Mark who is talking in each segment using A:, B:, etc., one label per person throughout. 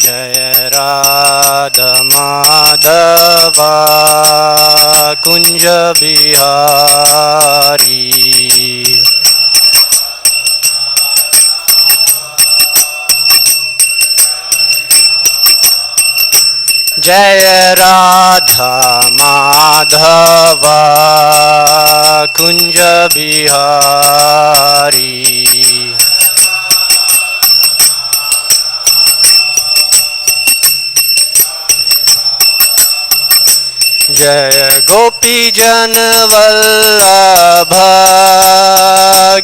A: जय राधा माधवा कुंज बिहारी। जय राधा माधवा कुंज बिहारी। जय गोपी जन वल्लभ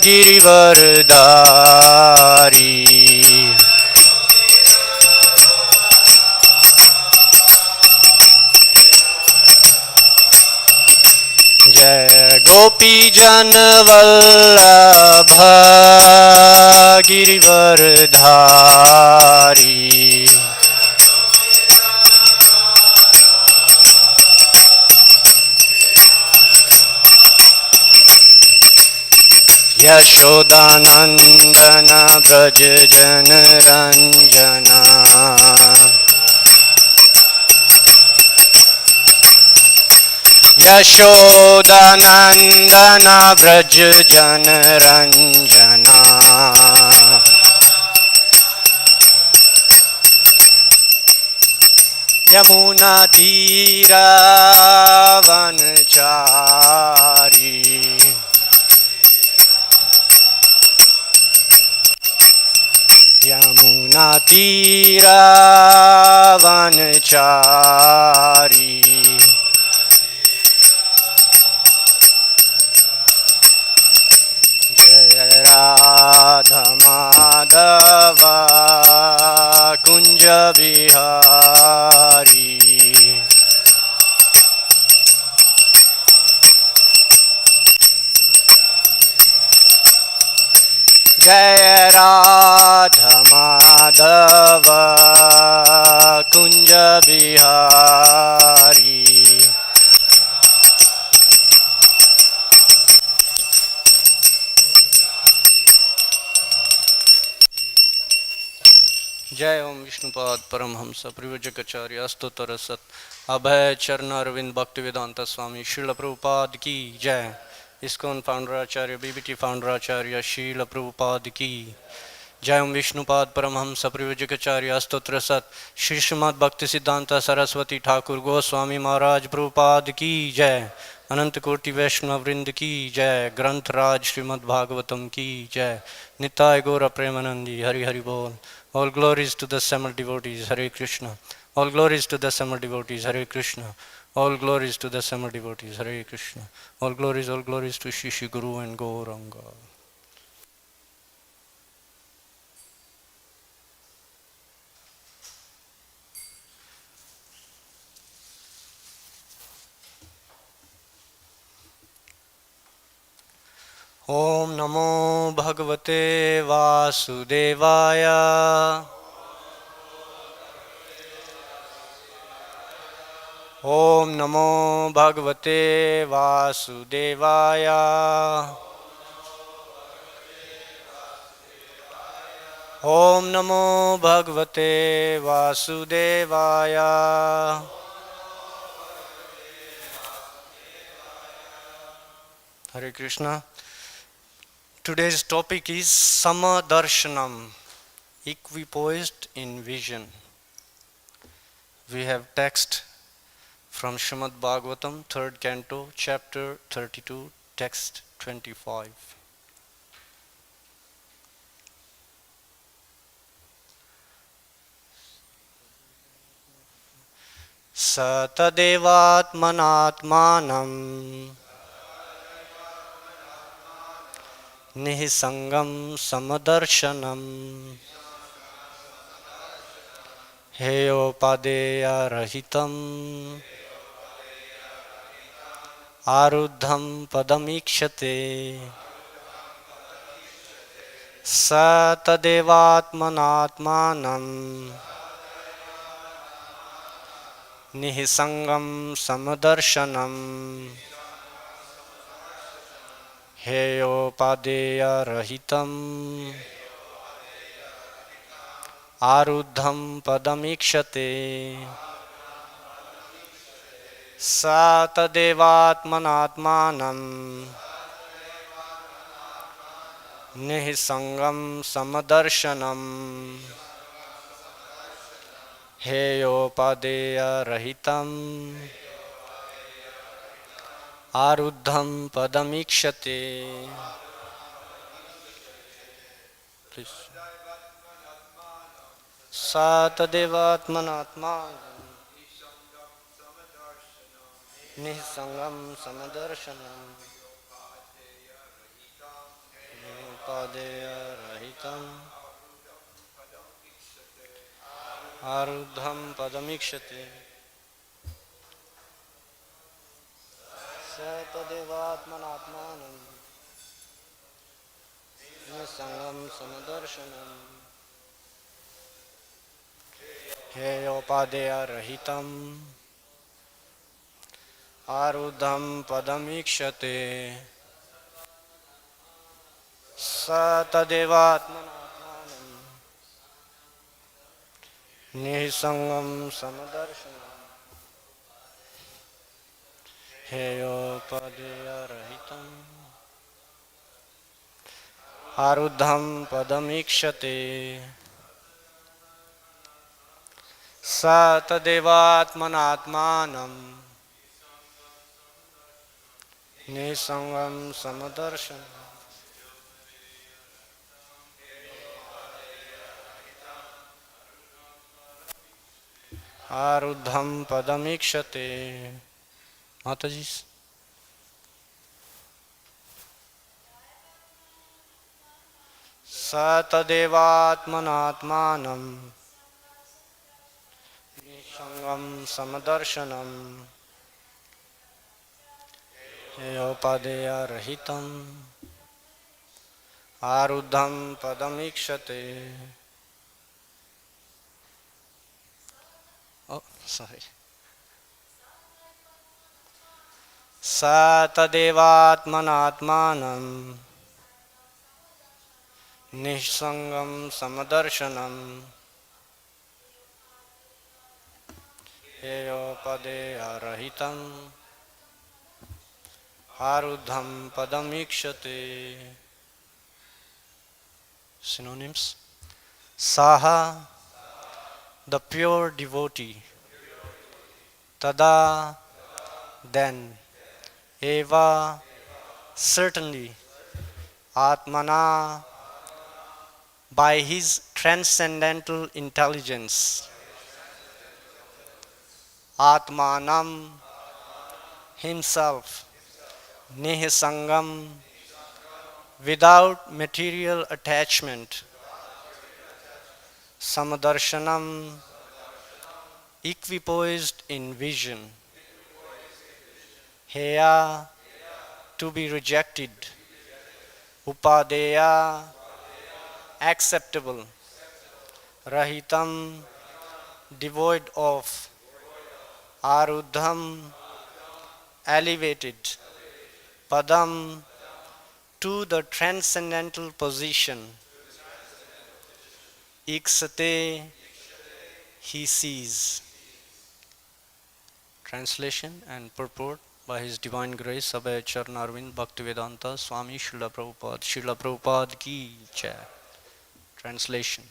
A: गिरिवरधारी। जय गोपी जन वल्लभ गिरिवरधारी। यशोदानंदन ब्रज जन रंजना। यशोदानंदन ब्रज जन रंजना। यमुना तीरा वनचारी। यमुना तीरा वनचारी। जय राधा माधवा कुंज बिहारी। जय राधा माधवा कुंज बिहारी। जय ओम विष्णुपाद परमहंस परिव्रजकाचार्य अस्तोतर सत अभय चरण अरविंद भक्ति वेदांत स्वामी श्रील प्रभुपाद की जय। इस्कॉन फाउंडर आचार्य बीबीटी फाउंडर आचार्य श्रील प्रभुपाद की जय। ओम विष्णुपाद परमहंस परिव्रजकाचार्य अस्तोत्र सत श्री श्रीमद् भक्ति सिद्धांत सरस्वती ठाकुर गोस्वामी महाराज प्रभुपाद की जय। अनंत कोटि वैष्णव वृंद की जय। ग्रंथ राज श्रीमद् भागवतम की जय। निताय गौर प्रेमानंदी हरि हरि बोल। All glories to the assembled devotees, Hare Krishna. All glories to the assembled devotees, Hare Krishna. All glories to the assembled devotees, Hare Krishna. All glories to Shri Shri Guru and Gauranga. Om Namo Bhagavate Vasudevaya. Om Namo Bhagavate Vasudevaya. Om Namo Bhagavate Vasudevaya. Hare Krishna. Today's topic is Samadarshanam, equipoised in vision. We have text from Srimad Bhagavatam, 3rd Canto, chapter 32, text 25. Satadevatmanatmanam निःसंगम समदर्शनम हेयोपादेय रहितम आरुद्धम पदमीक्षते स तदेवात्मनात्मानं निःसंगम समदर्शनम हेयोपादेय रहितम आरुद्धं पदमीक्षते स तदेवात्मनात्मानं निःसङ्गं समदर्शनम् हेयोपदेयरहितम् आरुद्धं पदमीक्षते. स तदेवात्मनात्मानं निःसङ्गं समदर्शनम् हेयोपदेयरहितम् आरुद्धं पदमीक्षते. स तदेवात्मनात्मानं निःसङ्गं समदर्शनम् हेयोपादेयरहितम् आरुद्धं पदमीक्षते. स तदेवात्मनात्मानं निःसङ्गं समदर्शनम् हेयोपदेयरहितम् आरुद्धं पदमीक्षते. स तदेवात्मनात्मानं निःसङ्गं समदर्शनम् आरुद्धं पदमीक्षते. माताजी. स तदेवात्मनात्मानं निःसङ्गं समदर्शनम् हेयोपदेयरहितम् आरुद्धं पदमीक्षते. Sorry. स तदेवात्मनात्मानं निःसङ्गं समदर्शनम् हेयोपदेयरहितम् आरुद्धं पदमीक्षते. Synonyms: Saha, the pure devotee. Tada, then. Eva, certainly. Atmana, by his transcendental intelligence. Atmanam, himself. Nihsangam, without material attachment. Samadarshanam, equipoised in vision. Heya, to be rejected. Upadeya, acceptable. Rahitam, devoid of. Aruddham, elevated. Padam, to the transcendental position. Iksate, he sees. Translation and purport by His Divine Grace Abhay Charnarvind Bhaktivedanta Swami Srila Prabhupada. Srila Prabhupada ki jai. Translation.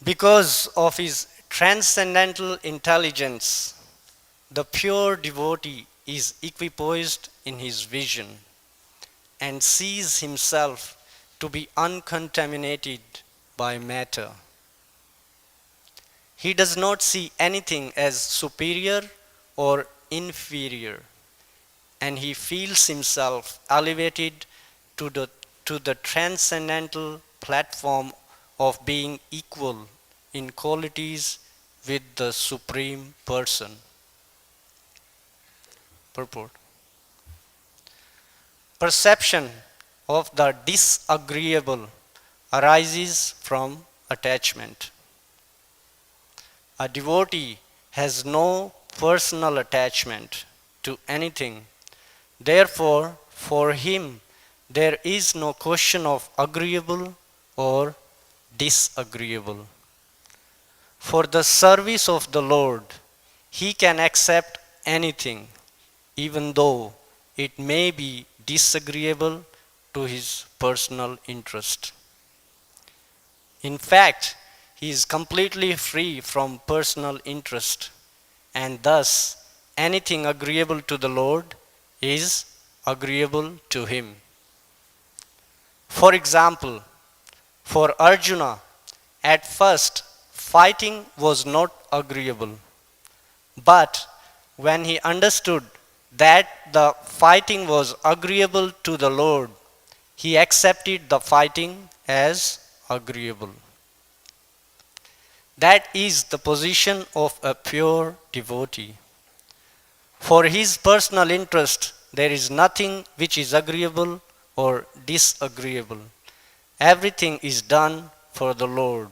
A: Because of his transcendental intelligence, the pure devotee is equipoised in his vision and sees himself to be uncontaminated by matter. He does not see anything as superior or inferior, and he feels himself elevated to the transcendental platform of being equal in qualities with the Supreme Person. Purport. Perception of the disagreeable arises from attachment. A devotee has no personal attachment to anything. Therefore, for him, there is no question of agreeable or disagreeable. For the service of the Lord, he can accept anything, even though it may be disagreeable to his personal interest. In fact, he is completely free from personal interest, and thus anything agreeable to the Lord is agreeable to him. For example, for Arjuna, at first fighting was not agreeable, but when he understood that the fighting was agreeable to the Lord, he accepted the fighting as agreeable. That is the position of a pure devotee. For his personal interest, there is nothing which is agreeable or disagreeable. Everything is done for the Lord,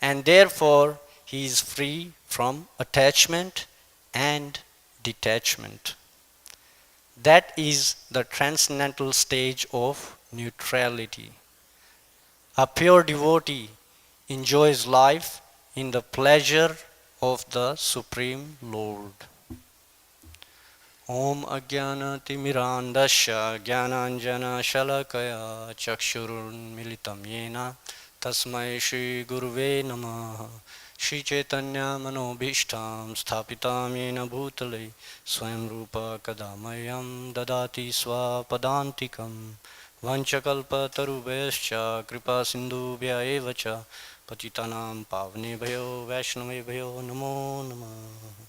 A: and therefore he is free from attachment and detachment. That is the transcendental stage of neutrality. A pure devotee enjoys life in the pleasure of the Supreme Lord. Om Ajnanatimirandasya Jnananjana Shalakaya Chakshurunmilitam Yena Tasmai Shri Guruve Namaha. Shri Chaitanya Manobhishtam Sthapitam Yena Bhutale Swayam Rupa Kadamayam Dadati Swapadantikam Vanchakalpa Tarubhyascha Kripa Sindhubhya Evacha Patitanam Pavnebhyo Vaishnavebhyo Namo Namah.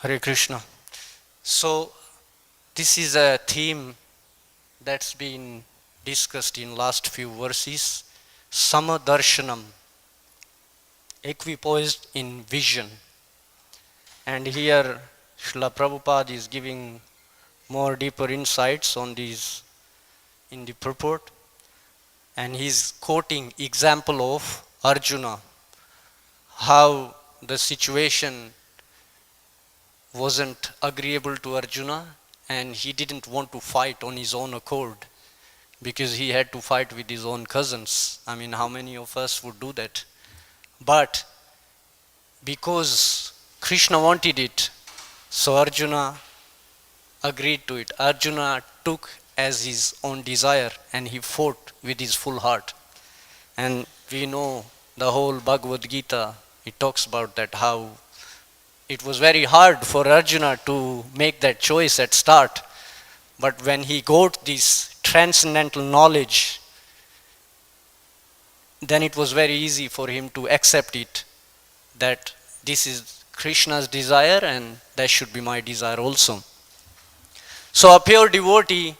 A: Hare Krishna. So, this is a theme that's been discussed in last few verses. Samadarshanam, equipoised in vision. And here Srila Prabhupada is giving more deeper insights on these in the purport. And he's quoting example of Arjuna, how the situation wasn't agreeable to Arjuna and he didn't want to fight on his own accord because he had to fight with his own cousins. I mean, how many of us would do that? But because Krishna wanted it, so Arjuna agreed to it. Arjuna took as his own desire and he fought with his full heart. And we know the whole Bhagavad Gita, it talks about that, how it was very hard for Arjuna to make that choice at start. But when he got this transcendental knowledge, then it was very easy for him to accept it, that this is Krishna's desire and that should be my desire also. So a pure devotee,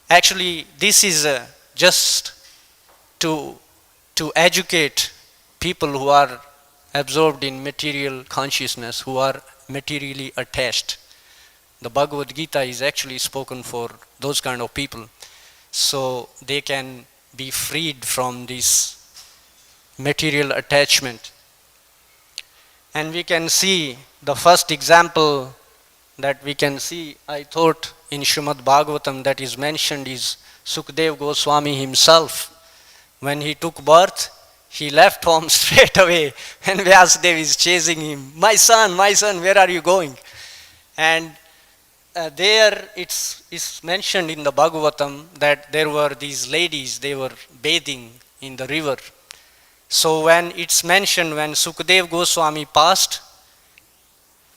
A: actually this is just to educate people who are absorbed in material consciousness, who are materially attached. The Bhagavad Gita is actually spoken for those kind of people, so they can be freed from this material attachment. And we can see the first example that we can see, I thought, in Srimad Bhagavatam that is mentioned is Sukadeva Goswami himself. When he took birth, he left home straight away and Vyasadeva is chasing him. My son, where are you going? And there it's mentioned in the Bhagavatam that there were these ladies, they were bathing in the river. So when it's mentioned, when Sukadeva Goswami passed,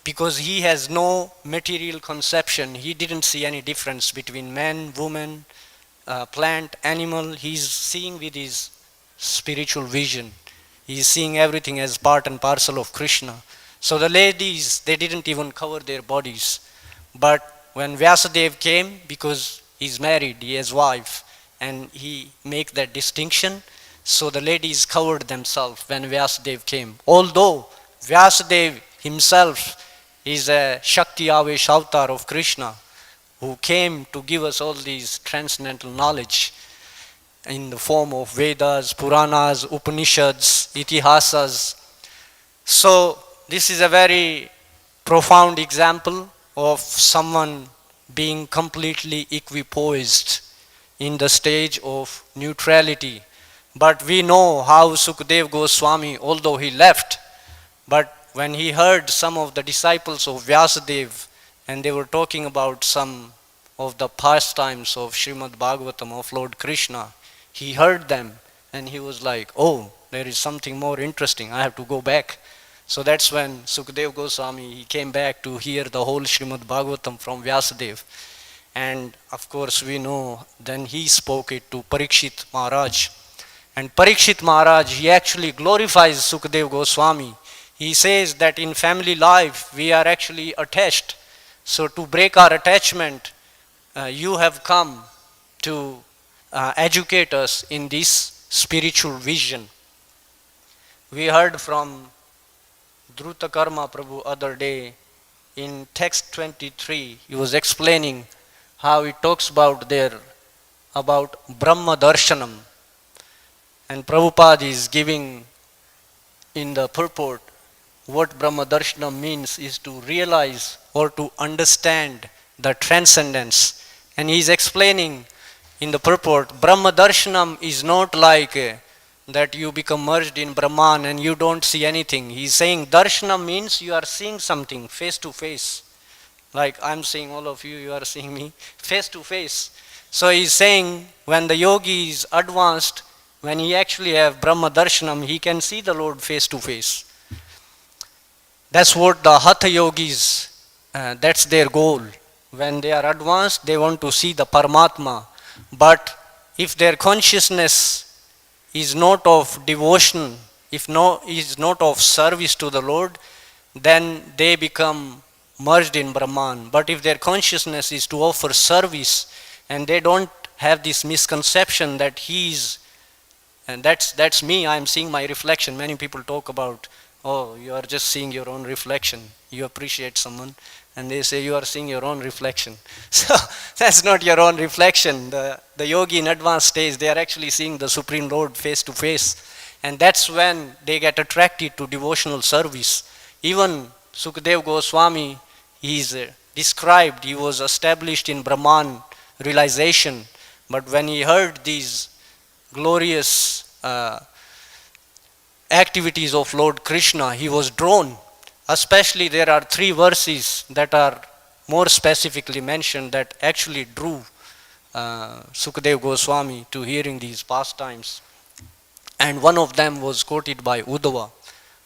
A: because he has no material conception, he didn't see any difference between man, woman, plant, animal. He's seeing with his spiritual vision. He is seeing everything as part and parcel of Krishna. So the ladies, they didn't even cover their bodies. But when Vyasadeva came, because he's married, he has wife, and he make that distinction, so the ladies covered themselves when Vyasadeva came. Although Vyasadeva himself is a Shakti Avesh avatar of Krishna, who came to give us all these transcendental knowledge in the form of Vedas, Puranas, Upanishads, Itihasas. So this is a very profound example of someone being completely equipoised in the stage of neutrality. But we know how Sukadev Goswami, although he left, but when he heard some of the disciples of Vyasadeva and they were talking about some of the pastimes of Srimad Bhagavatam of Lord Krishna, he heard them and he was like, oh, there is something more interesting, I have to go back. So that's when Sukadev Goswami, he came back to hear the whole Srimad Bhagavatam from Vyasadeva. And of course we know then he spoke it to Parikshit Maharaj. And Parikshit Maharaj, he actually glorifies Sukadev Goswami. He says that in family life we are actually attached. So to break our attachment, you have come to educate us in this spiritual vision. We heard from Dhruta Karma Prabhu other day in text 23, he was explaining how it talks about there about Brahma Darshanam. And Prabhupada is giving in the purport what Brahma Darshanam means is to realize or to understand the transcendence. And he is explaining in the purport, Brahma Darshanam is not like that you become merged in Brahman and you don't see anything. He is saying Darshanam means you are seeing something face to face. Like I'm seeing all of you, you are seeing me face to face. So he is saying when the yogi is advanced, when he actually have Brahma Darshanam, he can see the Lord face to face. That's what the Hatha yogis, that's their goal. When they are advanced, they want to see the Paramatma. But if their consciousness is not of devotion, is not of service to the Lord, then they become merged in Brahman. But if their consciousness is to offer service, and they don't have this misconception that he is, and that's me, I am seeing my reflection. Many people talk about, oh, you are just seeing your own reflection. You appreciate someone and they say you are seeing your own reflection. So that's not your own reflection. The yogi in advanced stage, they are actually seeing the Supreme Lord face to face. And that's when they get attracted to devotional service. Even Sukadev Goswami, he is described, he was established in Brahman realization. But when he heard these glorious activities of Lord Krishna, he was drawn. Especially there are 3 verses that are more specifically mentioned that actually drew Sukadev Goswami to hearing these pastimes. And one of them was quoted by Uddhava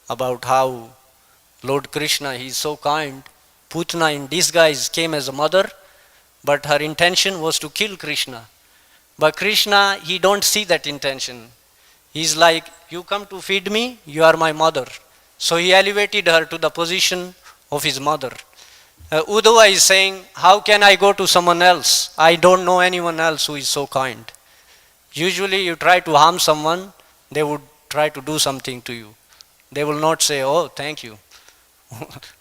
A: about how Lord Krishna, he is so kind. Putana in disguise came as a mother, but her intention was to kill Krishna. But Krishna, he don't see that intention. He's like, you come to feed me, you are my mother. So he elevated her to the position of his mother. Uddhava is saying, how can I go to someone else? I don't know anyone else who is so kind. Usually you try to harm someone, they would try to do something to you. They will not say, oh, thank you.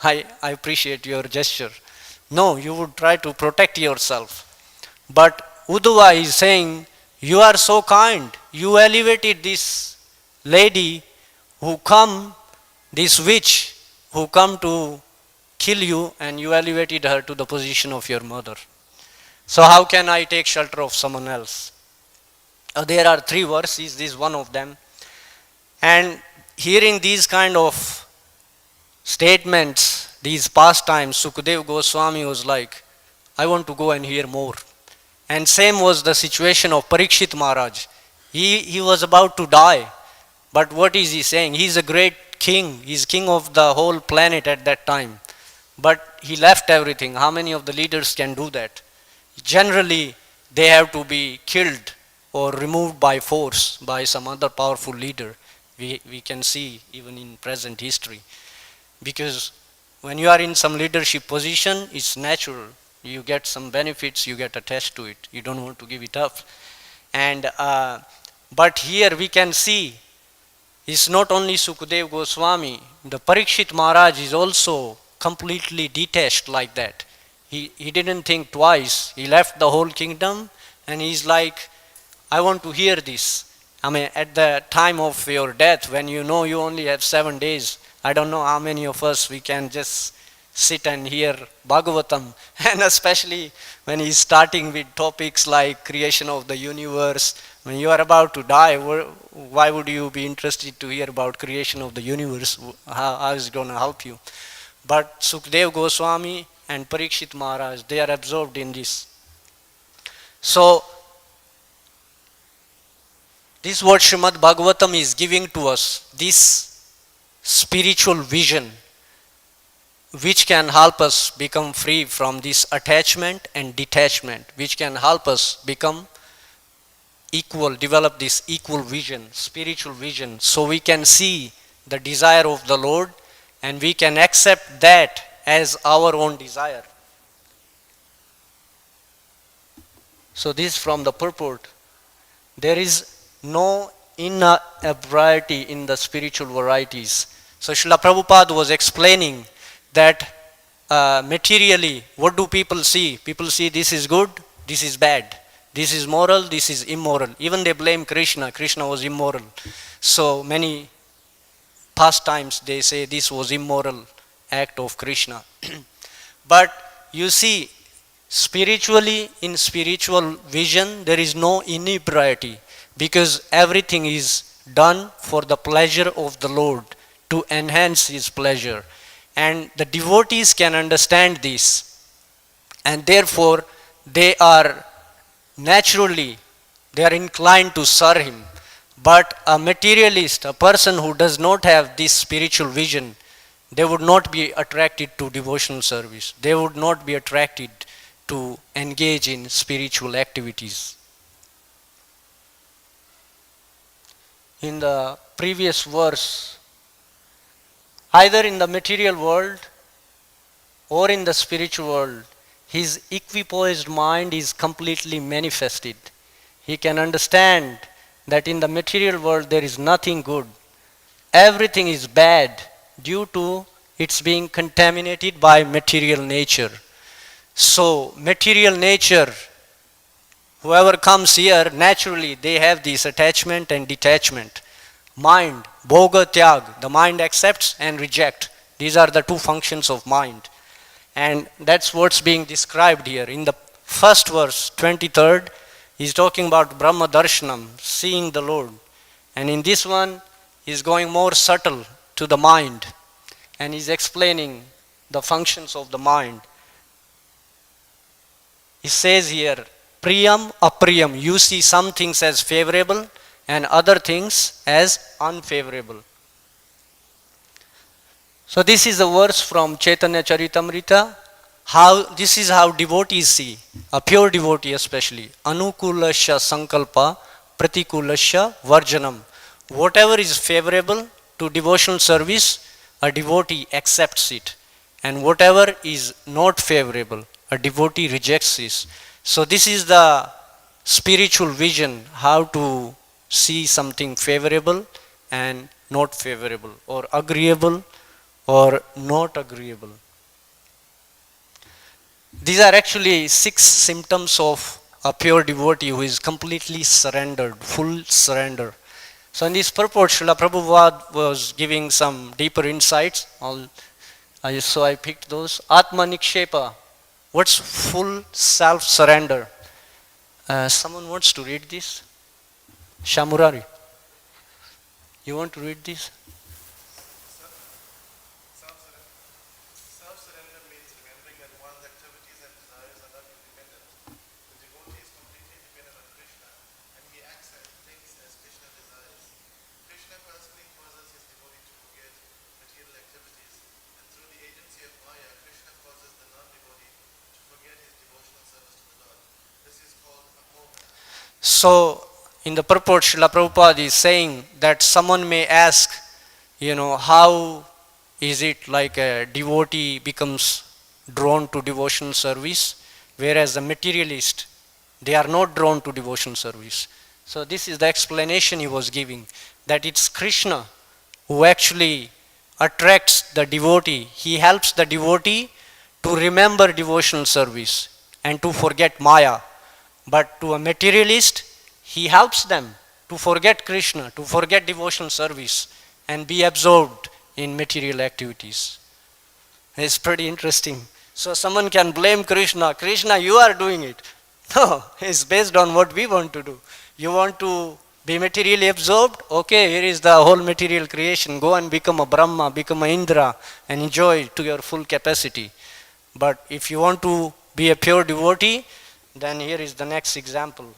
A: I appreciate your gesture. No, you would try to protect yourself. But Uddhava is saying, you are so kind. You elevated this lady who come, this witch who come to kill you, and you elevated her to the position of your mother. So how can I take shelter of someone else? There are 3 verses, this is one of them. And hearing these kind of statements, these pastimes, Sukadev Goswami was like, I want to go and hear more. And same was the situation of Parikshit Maharaj. He was about to die. But what is he saying? He is a great king. He is king of the whole planet at that time. But he left everything. How many of the leaders can do that? Generally, they have to be killed or removed by force by some other powerful leader. We can see even in present history. Because when you are in some leadership position, it's natural. You get some benefits, you get attached to it. You don't want to give it up. And but here we can see, it's not only Sukadev Goswami, the Parikshit Maharaj is also completely detached like that. He didn't think twice. He left the whole kingdom and he's like, I want to hear this. I mean, at the time of your death, when you know you only have 7 days, I don't know how many of us we can just sit and hear Bhagavatam, and especially when he's starting with topics like creation of the universe. When you are about to die, why would you be interested to hear about creation of the universe? How is it going to help you? But Sukdev Goswami and Parikshit Maharaj, they are absorbed in this. So, this what Srimad Bhagavatam is giving to us, this spiritual vision, which can help us become free from this attachment and detachment, which can help us become equal, develop this equal vision, spiritual vision, so we can see the desire of the Lord and we can accept that as our own desire. So this from the purport. There is no inebriety in the spiritual varieties. So Srila Prabhupada was explaining that materially, what do people see? People see this is good, this is bad. This is moral, this is immoral. Even they blame Krishna. Krishna was immoral. So many pastimes they say this was immoral act of Krishna. But you see, spiritually, in spiritual vision, there is no inebriety because everything is done for the pleasure of the Lord, to enhance His pleasure. And the devotees can understand this. And therefore, they are naturally, they are inclined to serve Him. But a materialist, a person who does not have this spiritual vision, they would not be attracted to devotional service. They would not be attracted to engage in spiritual activities. In the previous verse, either in the material world or in the spiritual world, his equipoised mind is completely manifested. He can understand that in the material world there is nothing good. Everything is bad due to its being contaminated by material nature. So, material nature, whoever comes here, naturally they have this attachment and detachment. Mind, bhoga tyag, the mind accepts and rejects. These are the two functions of mind. And that's what's being described here. In the first verse, 23rd, he's talking about Brahma Darshanam, seeing the Lord. And in this one, he's going more subtle to the mind. And he's explaining the functions of the mind. He says here, Priyam, Apriyam. You see some things as favorable and other things as unfavorable. So this is a verse from Chaitanya Charitamrita. This is how devotees see, a pure devotee especially. Anukulasya sankalpa pratikulasya varjanam. Whatever is favorable to devotional service, a devotee accepts it. And whatever is not favorable, a devotee rejects this. So this is the spiritual vision, how to see something favorable and not favorable, or agreeable or not agreeable. These are actually 6 symptoms of a pure devotee who is completely surrendered, full surrender. So in this purport, Srila Prabhupada was giving some deeper insights. So I picked those. Atma Nikshepa. What's full self-surrender? Someone wants to read this? Shamurari. You want to read this?
B: Self-surrender means remembering that one's activities and desires are not independent. The devotee is completely dependent on Krishna, and he acts and thinks as Krishna desires. Krishna personally causes his devotee to forget material activities, and through the agency of Maya, Krishna causes the non-devotee to forget his devotional service to the Lord. This is called amoha.
A: So, in the purport, Srila Prabhupada is saying that someone may ask, how is it like a devotee becomes drawn to devotional service, whereas the materialist, they are not drawn to devotional service. So this is the explanation he was giving, that it's Krishna who actually attracts the devotee. He helps the devotee to remember devotional service and to forget Maya. But to a materialist, he helps them to forget Krishna, to forget devotional service and be absorbed in material activities. It's pretty interesting. So someone can blame Krishna. Krishna, you are doing it. No, it's based on what we want to do. You want to be materially absorbed? Okay, here is the whole material creation. Go and become a Brahma, become a Indra, and enjoy to your full capacity. But if you want to be a pure devotee, then here is the next example.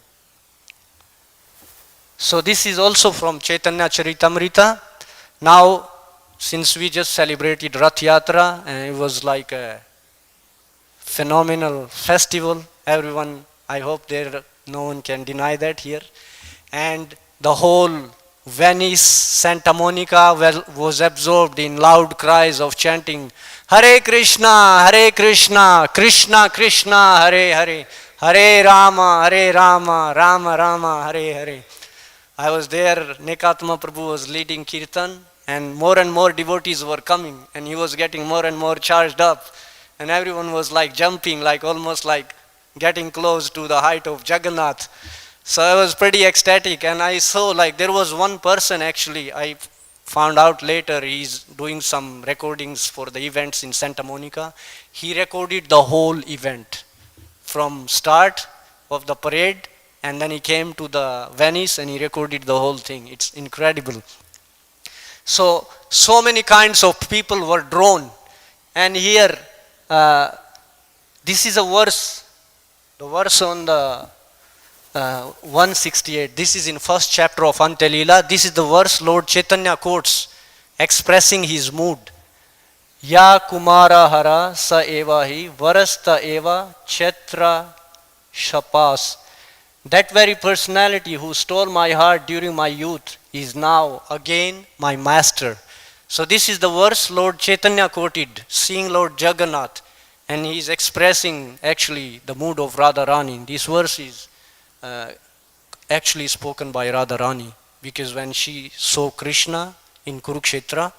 A: So this is also from Chaitanya Charitamrita. Now, since we just celebrated Rath Yatra, and it was like a phenomenal festival, everyone, I hope no one can deny that here. And the whole Venice, Santa Monica was absorbed in loud cries of chanting, Hare Krishna, Krishna Krishna, Hare Hare, Hare Rama, Rama Rama, Hare Hare. I was there, Nekatma Prabhu was leading Kirtan, and more devotees were coming, and he was getting more and more charged up, and everyone was like jumping, like almost like getting close to the height of Jagannath. So I was pretty ecstatic, and I saw like there was one person actually, I found out later, he's doing some recordings for the events in Santa Monica. He recorded the whole event from start of the parade, and then he came to the Venice and he recorded the whole thing. It's incredible. So many kinds of people were drawn. And here, this is a verse, the verse on the 168. This is in first chapter of Antelila. This is the verse Lord Chaitanya quotes, expressing his mood. Ya Kumara Hara Sa Evahi Varasta Eva Chetra Shapas. That very personality who stole my heart during my youth is now again my master. So this is the verse Lord Chaitanya quoted, seeing Lord Jagannath, and he is expressing actually the mood of Radharani. This verse is actually spoken by Radharani, because when she saw Krishna in Kurukshetra,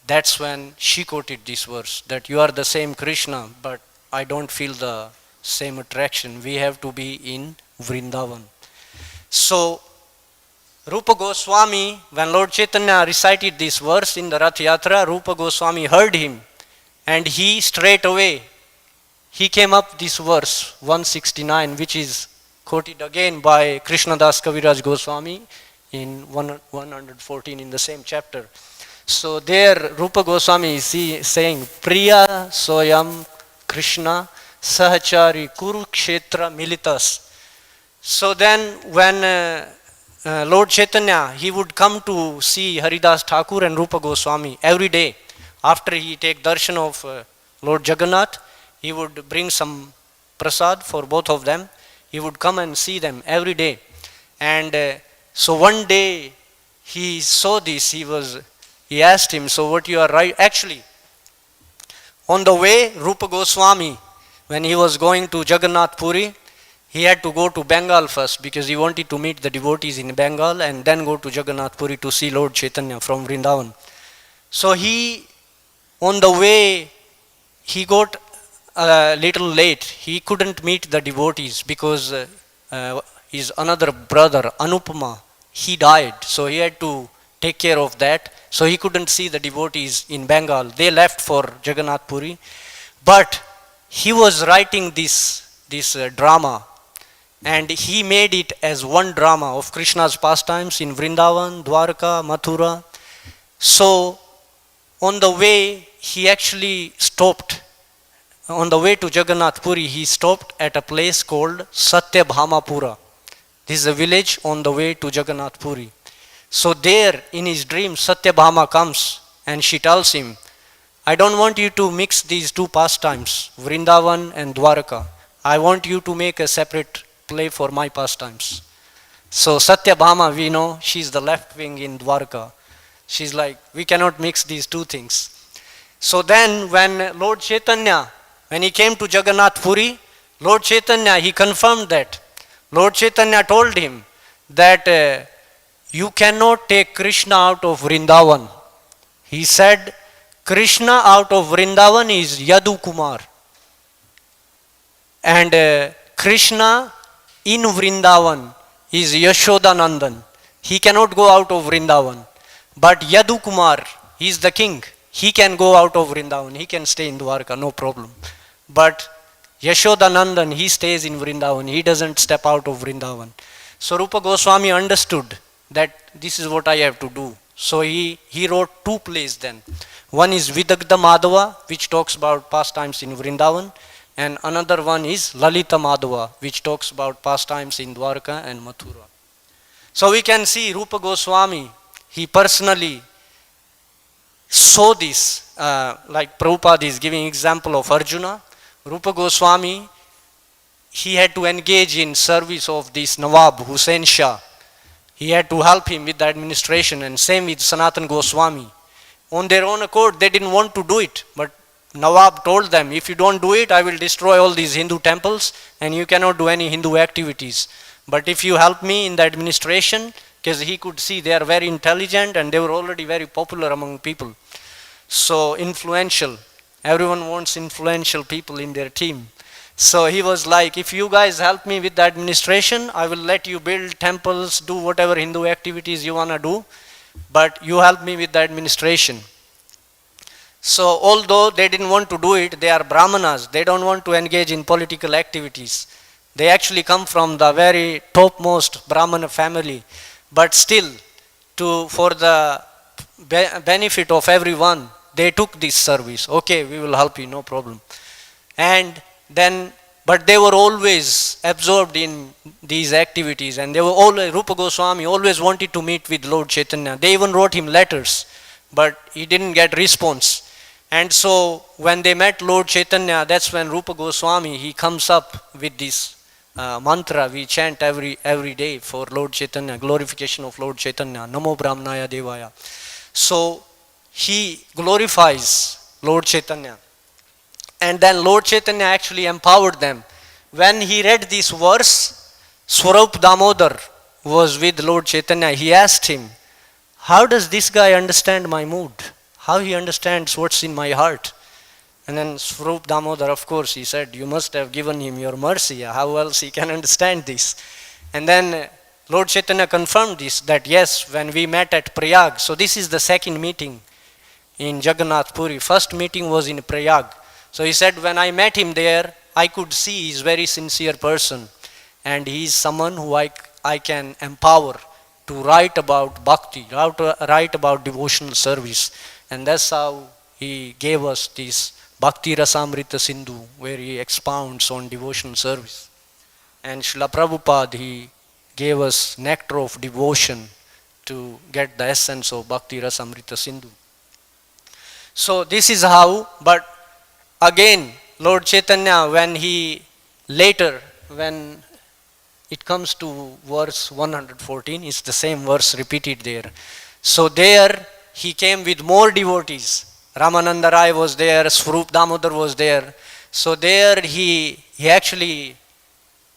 A: that's when she quoted this verse, that you are the same Krishna, but I don't feel the same attraction. We have to be in Vrindavan. So Rupa Goswami, when Lord Chaitanya recited this verse in the Rath Yatra, Rupa Goswami heard him, and he straight away, he came up this verse 169, which is quoted again by Krishnadas Kaviraj Goswami in 114 in the same chapter. So there Rupa Goswami is saying, Priya Soyam Krishna Sahachari Kurukshetra Militas. So then when Lord Chaitanya, he would come to see Haridas Thakur and Rupa Goswami every day. After he take darshan of Lord Jagannath, he would bring some prasad for both of them. He would come and see them every day. And so one day he saw this, he asked him, so what you are right? Actually, on the way, Rupa Goswami, when he was going to Jagannath Puri, he had to go to Bengal first, because he wanted to meet the devotees in Bengal and then go to Jagannath Puri to see Lord Chaitanya from Vrindavan. So on the way, he got a little late. He couldn't meet the devotees because his another brother, Anupama, he died. So he had to take care of that. So he couldn't see the devotees in Bengal. They left for Jagannath Puri. But he was writing this drama, and he made it as one drama of Krishna's pastimes in Vrindavan, Dwarka, Mathura. So on the way, he actually stopped. On the way to Jagannath Puri, he stopped at a place called Satyabhamapura. This is a village on the way to Jagannath Puri. So there, in his dream, Satyabhama comes and she tells him, I don't want you to mix these two pastimes, Vrindavan and Dwarka. I want you to make a separate play for my pastimes. So Satyabhama, we know, she's the left wing in Dwarka. She's like, we cannot mix these two things. So then when Lord Chaitanya, when he came to Jagannath Puri, Lord Chaitanya, he confirmed that. Lord Chaitanya told him that you cannot take Krishna out of Vrindavan. He said, Krishna out of Vrindavan is Yadu Kumar. And Krishna in Vrindavan is Yashodanandan. He cannot go out of Vrindavan. But Yadu Kumar, he is the king. he can go out of Vrindavan, he can stay in Dwarka, no problem. But Yashodanandan, he stays in Vrindavan, he doesn't step out of Vrindavan. So Rupa Goswami understood that this is what I have to do. So he wrote two plays then. One is Vidagdha Madhava, which talks about pastimes in Vrindavan, and another one is Lalita Madhava, which talks about pastimes in Dwarka and Mathura. So we can see Rupa Goswami, he personally saw this, like Prabhupada is giving example of Arjuna. Rupa Goswami, he had to engage in service of this Nawab Hussain Shah. He had to help him with the administration, and same with Sanatan Goswami. On their own accord, they didn't want to do it, but Nawab told them, if you don't do it, I will destroy all these Hindu temples and you cannot do any Hindu activities. But if you help me in the administration, because he could see they are very intelligent and they were already very popular among people. So influential. Everyone wants influential people in their team. So he was like, if you guys help me with the administration, I will let you build temples, do whatever Hindu activities you want to do, but you help me with the administration. So although they didn't want to do it, they are Brahmanas, they don't want to engage in political activities. They actually come from the very topmost Brahmana family, but still, for the benefit of everyone, they took this service. Okay, we will help you, no problem. And then, but they were always absorbed in these activities, and they were always, Rupa Goswami always wanted to meet with Lord Chaitanya. They even wrote him letters, but he didn't get response. And so when they met Lord Chaitanya, that's when Rupa Goswami, he comes up with this mantra we chant every day for Lord Chaitanya, glorification of Lord Chaitanya, Namo Brahmanaya Devaya. So he glorifies Lord Chaitanya. And then Lord Chaitanya actually empowered them. When he read this verse, Swarup Damodar was with Lord Chaitanya. He asked him, how does this guy understand my mood? How he understands what's in my heart? And then Swarup Damodar, of course, he said, you must have given him your mercy. How else he can understand this? And then Lord Chaitanya confirmed this, that yes, when we met at Prayag, so this is the second meeting in Jagannath Puri. First meeting was in Prayag. So he said, when I met him there, I could see he's a very sincere person. And he's someone who I can empower to write about bhakti, write about devotional service. And that's how he gave us this Bhakti Rasamrita Sindhu, where he expounds on devotional service. And Srila Prabhupada, he gave us nectar of devotion to get the essence of Bhakti Rasamrita Sindhu. So this is how, but again, Lord Chaitanya, when it comes to verse 114, it's the same verse repeated there. So there, he came with more devotees. Ramananda Rai was there, Swarup Damodar was there. So there he actually,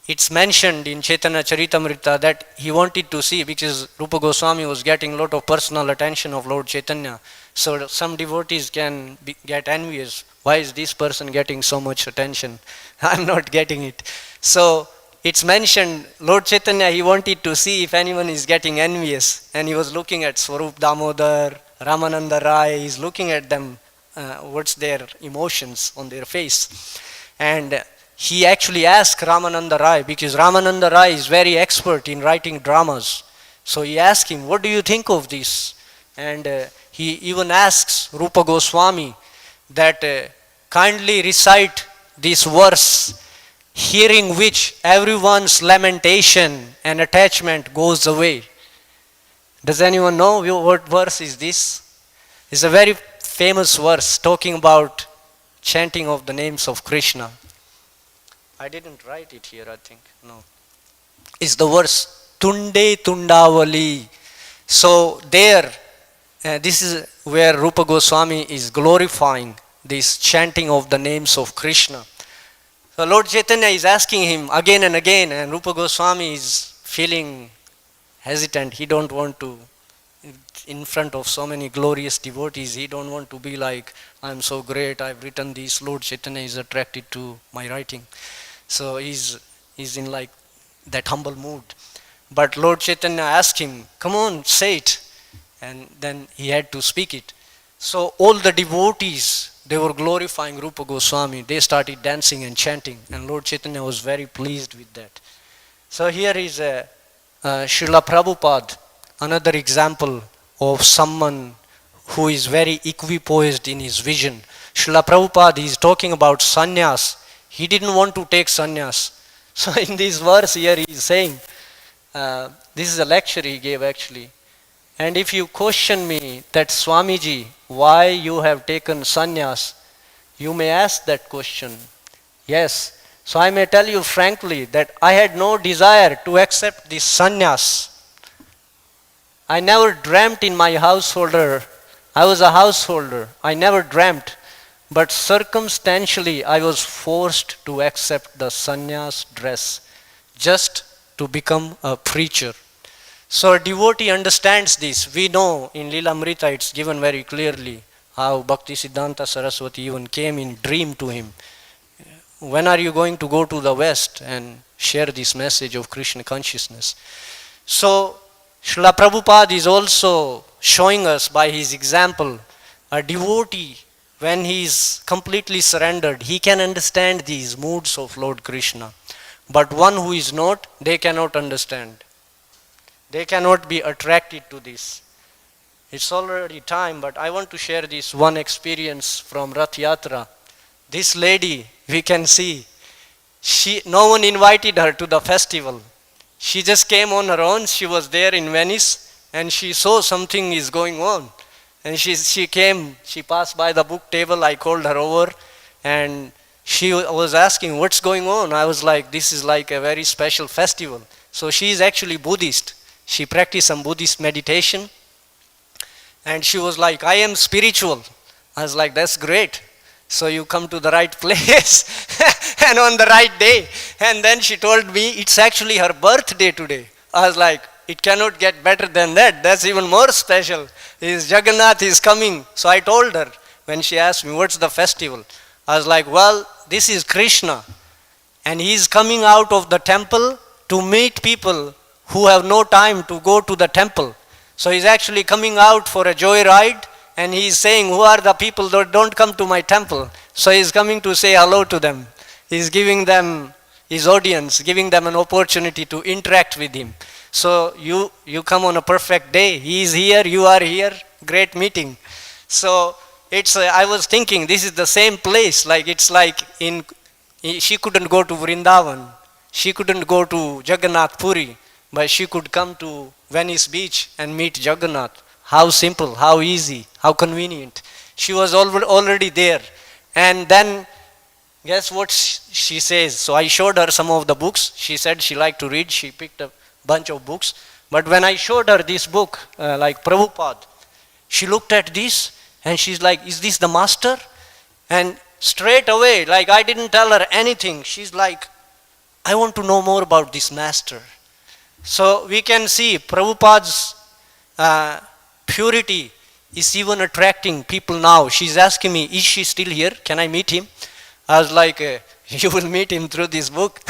A: it's mentioned in Chaitanya Charitamrita that he wanted to see, because Rupa Goswami was getting a lot of personal attention of Lord Chaitanya. So some devotees can get envious. Why is this person getting so much attention? I'm not getting it. So it's mentioned, Lord Chaitanya, he wanted to see if anyone is getting envious. And he was looking at Swarup Damodar, Ramananda Rai, he's looking at them, what's their emotions on their face. And he actually asked Ramananda Rai, because Ramananda Rai is very expert in writing dramas. So he asked him, what do you think of this? And he even asks Rupa Goswami that kindly recite this verse, hearing which everyone's lamentation and attachment goes away. Does anyone know what verse is this? It's a very famous verse talking about chanting of the names of Krishna. I didn't write it here, I think. No. It's the verse Tunde Tundavali. So there, this is where Rupa Goswami is glorifying this chanting of the names of Krishna. So Lord Chaitanya is asking him again and again, and Rupa Goswami is feeling hesitant. He don't want to, in front of so many glorious devotees, he don't want to be like, I'm so great, I've written this, Lord Chaitanya is attracted to my writing. So he's in like that humble mood. But Lord Chaitanya asked him, come on, say it. And then he had to speak it. So all the devotees, they were glorifying Rupa Goswami. They started dancing and chanting, and Lord Chaitanya was very pleased with that. So here is Srila Prabhupada, another example of someone who is very equipoised in his vision. Srila Prabhupada is talking about sannyas. He didn't want to take sannyas. So in this verse here he is saying, this is a lecture he gave actually. And if you question me that Swamiji, why you have taken sannyas, you may ask that question. Yes. So I may tell you frankly that I had no desire to accept this sannyas. I never dreamt in my householder. I was a householder. I never dreamt. But circumstantially I was forced to accept the sannyas dress just to become a preacher. So a devotee understands this. We know in Lilamrita it's given very clearly how Bhakti Siddhanta Saraswati even came in dream to him. When are you going to go to the West and share this message of Krishna consciousness? So Srila Prabhupada is also showing us by his example, a devotee when he is completely surrendered, he can understand these moods of Lord Krishna. But one who is not, they cannot understand. They cannot be attracted to this. It's already time, but I want to share this one experience from Rath Yatra. This lady, we can see, no one invited her to the festival. She just came on her own. She was there in Venice and she saw something is going on. And she came, she passed by the book table. I called her over and she was asking, what's going on? I was like, this is like a very special festival. So she is actually Buddhist. She practiced some Buddhist meditation. And she was like, I am spiritual. I was like, that's great. So you come to the right place and on the right day. And then she told me it's actually her birthday today. I was like, it cannot get better than that. That's even more special. Jagannath is coming. So I told her when she asked me, what's the festival? I was like, well, this is Krishna. And he is coming out of the temple to meet people who have no time to go to the temple. So he's actually coming out for a joyride. And he is saying, who are the people that don't come to my temple? So he is coming to say hello to them. He is giving them his audience, giving them an opportunity to interact with him. So you come on a perfect day. He is here, you are here, great meeting. So I was thinking, this is the same place. Like it's like she couldn't go to Vrindavan. She couldn't go to Jagannath Puri. But she could come to Venice Beach and meet Jagannath. How simple, how easy, how convenient. She was already there. And then, guess what she says? So I showed her some of the books. She said she liked to read. She picked a bunch of books. But when I showed her this book, like Prabhupada, she looked at this and she's like, is this the master? And straight away, like I didn't tell her anything. She's like, I want to know more about this master. So we can see Prabhupada's purity is even attracting people now. She's asking me, is she still here? Can I meet him? I was like, you will meet him through this book.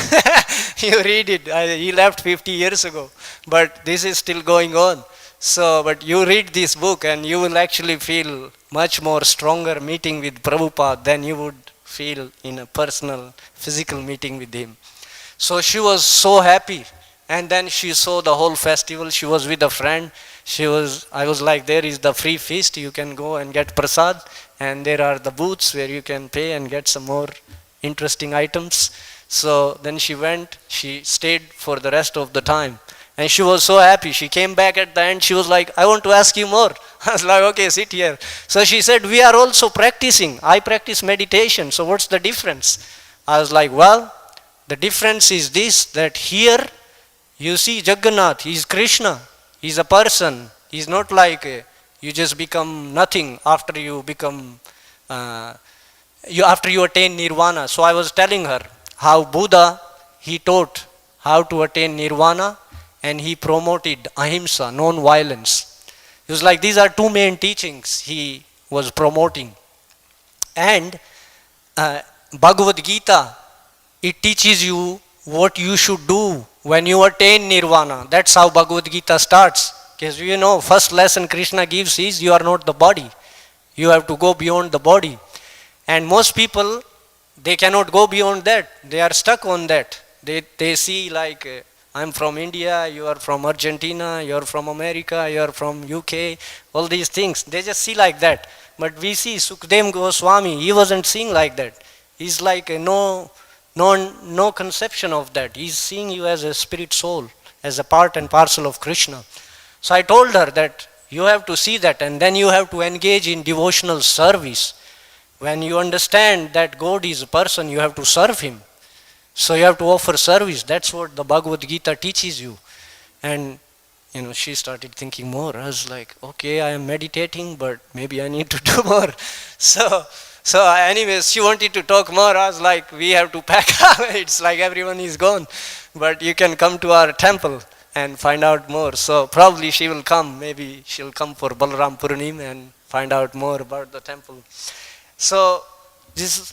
A: You read it. He left 50 years ago. But this is still going on. So, but you read this book and you will actually feel much more stronger meeting with Prabhupada than you would feel in a personal, physical meeting with him. So she was so happy. And then she saw the whole festival. She was with a friend. I was like, there is the free feast. You can go and get prasad. And there are the booths where you can pay and get some more interesting items. So then she went. She stayed for the rest of the time. And she was so happy. She came back at the end. She was like, I want to ask you more. I was like, okay, sit here. So she said, we are also practicing. I practice meditation. So what's the difference? I was like, well, the difference is this, that here, you see Jagannath, he is Krishna, he is a person. He is not like you just become nothing after you become, after you attain nirvana. So I was telling her how Buddha, he taught how to attain nirvana and he promoted ahimsa, non-violence. It was like these are two main teachings he was promoting. And Bhagavad Gita, it teaches you what you should do when you attain nirvana. That's how Bhagavad Gita starts. Because you know, first lesson Krishna gives is, you are not the body.
C: You have to go beyond the body. And most people, they cannot go beyond that. They are stuck on that. They see like, I'm from India, you are from Argentina, you are from America, you are from UK, all these things. They just see like that. But we see Sukadeva Goswami, he wasn't seeing like that. He's like no conception of that. He's seeing you as a spirit soul, as a part and parcel of Krishna. So I told her that you have to see that, and then you have to engage in devotional service. When you understand that God is a person, you have to serve him. So you have to offer service. That's what the Bhagavad Gita teaches you. And she started thinking more. I was like, okay, I am meditating, but maybe I need to do more. So anyways, she wanted to talk more. I was like, we have to pack up. It's like everyone is gone. But you can come to our temple and find out more. So probably she will come. Maybe she'll come for Balaram Purnim and find out more about the temple. So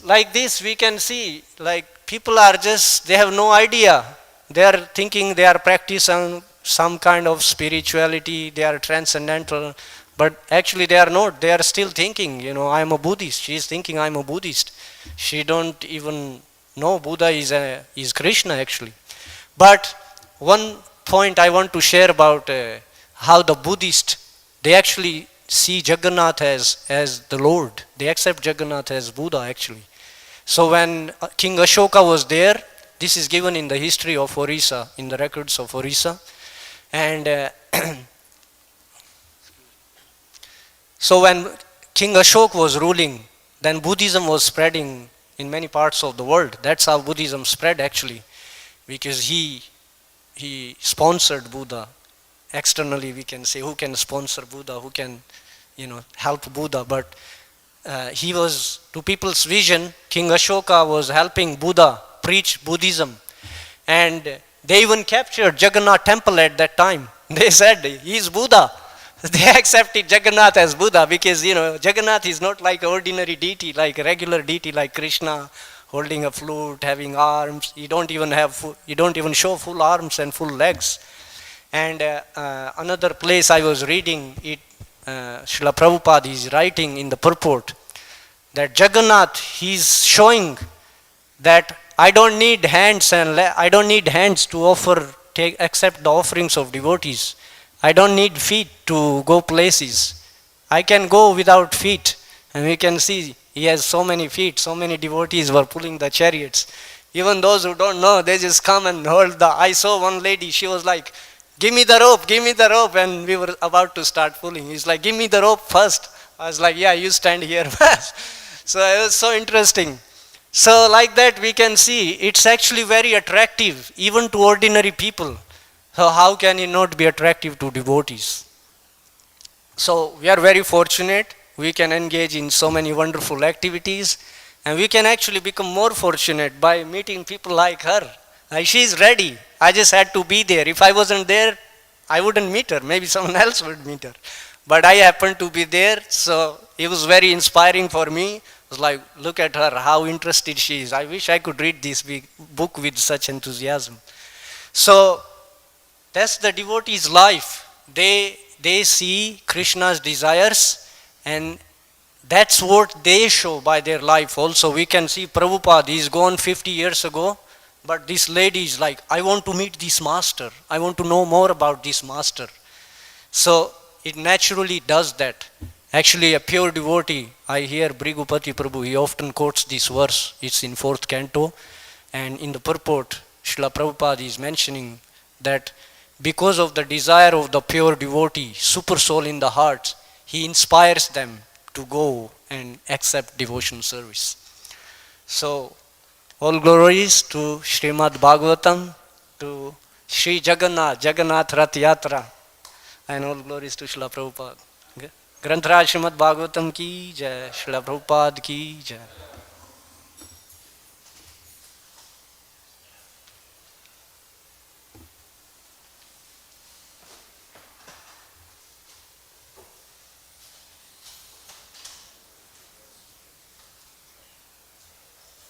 C: like this we can see, like people are just, they have no idea. They are thinking they are practicing some kind of spirituality, they are transcendental, but actually they are not. They are still thinking, I am a Buddhist. She is thinking I am a Buddhist. She don't even know Buddha is Krishna actually. But one point I want to share about how the Buddhist, they actually see Jagannath as the Lord. They accept Jagannath as Buddha actually. So when King Ashoka was there, this is given in the history of Orissa, in the records of Orissa. And so when King Ashoka was ruling, then Buddhism was spreading in many parts of the world. That's how Buddhism spread actually, because he sponsored Buddha. Externally we can say, who can sponsor Buddha, who can help Buddha, but he was, to people's vision, King Ashoka was helping Buddha preach Buddhism. And they even captured Jagannath temple at that time. They said, he is Buddha. They accepted Jagannath as Buddha because, Jagannath is not like an ordinary deity, like a regular deity like Krishna, holding a flute, having arms. You don't even show full arms and full legs. And another place I was reading, Srila Prabhupada is writing in the purport that Jagannath, he's showing that I don't need hands to accept the offerings of devotees. I don't need feet to go places. I can go without feet. And we can see he has so many feet, so many devotees were pulling the chariots. Even those who don't know, they just come and hold I saw one lady, she was like, give me the rope, and we were about to start pulling. He's like, give me the rope first. I was like, yeah, you stand here first. So it was so interesting. So like that we can see, it's actually very attractive, even to ordinary people. So how can it not be attractive to devotees? So we are very fortunate. We can engage in so many wonderful activities, and we can actually become more fortunate by meeting people like her. She is ready. I just had to be there. If I wasn't there, I wouldn't meet her. Maybe someone else would meet her. But I happened to be there, so it was very inspiring for me. It was like, look at her, how interested she is. I wish I could read this book with such enthusiasm. So that's the devotee's life. They see Krishna's desires, and that's what they show by their life also. We can see Prabhupada, he's gone 50 years ago. But this lady is like, I want to meet this master. I want to know more about this master. So it naturally does that. Actually, a pure devotee, I hear Brigupati Prabhu, he often quotes this verse. It's in 4th canto. And in the purport, Srila Prabhupada is mentioning that because of the desire of the pure devotee, super soul in the heart, he inspires them to go and accept devotion service. So, all glories to Srimad Bhagavatam, to Sri Jagannath Rath Yatra, and all glories to Srila Prabhupada. Granth Raj Srimad Bhagavatam ki jai, Srila Prabhupada ki jai.